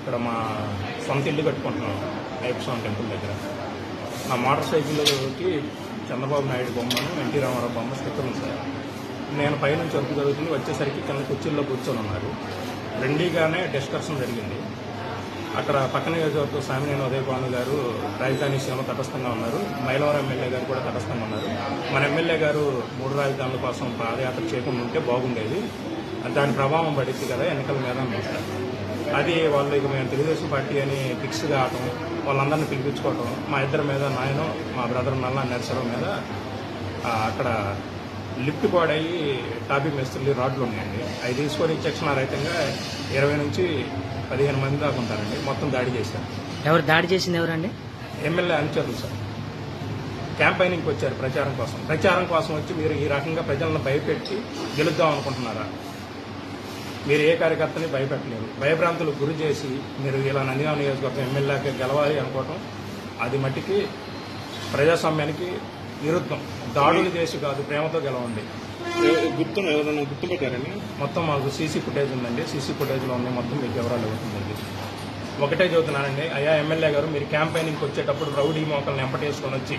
ఇక్కడ మా సొంత ఇల్లు కట్టుకుంటున్నాం అయ్యప్ప స్వామి టెంపుల్ దగ్గర. నా మోటార్ సైకిల్కి చంద్రబాబు నాయుడు బొమ్మను, ఎన్టీ రామారావు బొమ్మ స్టిక్కర్ ఉంది సార్. నేను పైనుంచి వర్క్ జరుగుతుంది, వచ్చేసరికి కింద కుర్చీల్లో కూర్చొని ఉన్నారు. రెండీగానే డిస్కషన్ జరిగింది. అక్కడ పక్కన నియోజకవర్గం సామినేని ఉదయభాను గారు రాజధాని సీమ తటస్థంగా ఉన్నారు, మైలవరం ఎమ్మెల్యే గారు కూడా తటస్థంగా ఉన్నారు. మన ఎమ్మెల్యే గారు 3 రాజధానుల కోసం పాదయాత్ర చేయకుండా ఉంటే బాగుండేది, దాని ప్రభావం పడింది కదా ఎన్నికల మీద సార్. అది వాళ్ళు ఇక మేము తెలుగుదేశం పార్టీ అని ఫిక్స్ కావటం, వాళ్ళందరినీ పిలిపించుకోవటం, మా ఇద్దరి మీద నాయన మా బ్రదర్ నల్ల నరసరావు మీద అక్కడ లిఫ్ట్ పాడయ్యి టాపిక్ మేస్త్రి రాడ్లు ఉన్నాయండి. అవి తీసుకొని చక్షణారహితంగా 20 నుంచి 15 మంది దాకా ఉంటారండి. మొత్తం దాడి చేశారు. ఎవరు దాడి చేసింది ఎవరండి? ఎమ్మెల్యే అనుచరులు సార్. క్యాంపైనింగ్కి వచ్చారు ప్రచారం కోసం వచ్చి మీరు ఈ రకంగా ప్రజలను భయపెట్టి గెలుద్దాం అనుకుంటున్నారా? మీరు ఏ కార్యకర్తని భయపెట్టలేరు. భయభ్రాంతులకు గురి చేసి మీరు ఇలా నందిగామ నియోజకవర్గం ఎమ్మెల్యేకి గెలవాలి అనుకోవటం అది మట్టికి ప్రజాస్వామ్యానికి విరుద్ధం. దాడులు చేసి కాదు, ప్రేమతో గెలవండి. ఎవరైనా గుర్తుపెట్టారండి? మొత్తం మాకు సీసీ ఫుటేజ్ ఉందండి. సీసీ ఫుటేజ్లో ఉంది, మొత్తం మీకు వివరాలు ఇవ్వతుందండి. ఒకటే చెబుతున్నానండి, అయ్యా ఎమ్మెల్యే గారు, మీరు క్యాంపెయినింగ్కి వచ్చేటప్పుడు రౌడీ మోకల్ని ఎంపటేసుకొని వచ్చి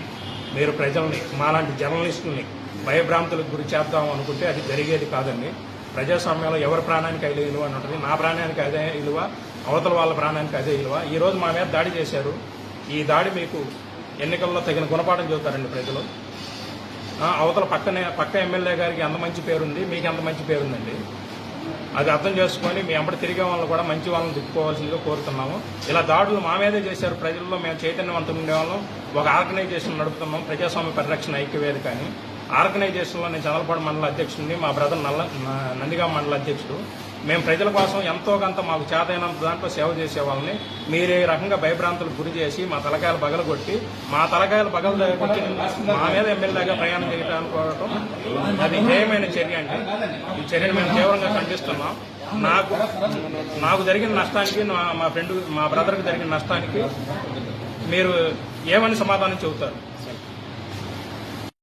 మీరు ప్రజల్ని, మాలాంటి జర్నలిస్టుల్ని భయభ్రాంతులకు గురి చేద్దాం అనుకుంటే అది జరిగేది కాదండి. ప్రజాస్వామ్యంలో ఎవరి ప్రాణానికి అదే విలువ అని ఉంటుంది. నా ప్రాణానికి అదే విలువ, అవతల వాళ్ళ ప్రాణానికి అదే విలువ. ఈరోజు మా మీద దాడి చేశారు. ఈ దాడి మీకు ఎన్నికల్లో తగిన గుణపాఠం చెబుతారండి ప్రజలు. అవతల పక్క ఎమ్మెల్యే గారికి ఎంత మంచి పేరుంది, మీకు ఎంత మంచి పేరుందండి. అది అర్థం చేసుకొని మీ ఎంబడి తిరిగే వాళ్ళని కూడా మంచి వాళ్ళని దిక్కుకోవాల్సిందిగా కోరుతున్నాము. ఇలా దాడులు మా మీదే చేశారు. ప్రజల్లో మేము చైతన్యవంతం ఉండేవాళ్ళం. ఒక ఆర్గనైజేషన్ నడుపుతున్నాం, ప్రజాస్వామ్య పరిరక్షణ ఐక్యవేదిక అని. ఆర్గనైజేషన్లో నేను చంద్రపాడు మండల అధ్యక్షుడిని, మా బ్రదర్ నందిగామ మండల అధ్యక్షుడు. మేము ప్రజల కోసం ఎంతో కొంత మాకు చేతైనంత దాంట్లో సేవ చేసే వాళ్ళని మీరు ఈ రకంగా భయభ్రాంతులకు గురి చేసి మా తలకాయలు బగలగొట్టి మా మీద ఎమ్మెల్యేగా ప్రయాణం చేయటం అనుకోవటం అది హేయమైన చర్య అండి. ఈ చర్యను మేము తీవ్రంగా ఖండిస్తున్నాం. నాకు జరిగిన నష్టానికి, మా బ్రదర్కి జరిగిన నష్టానికి మీరు ఏమని సమాధానం చెబుతారు?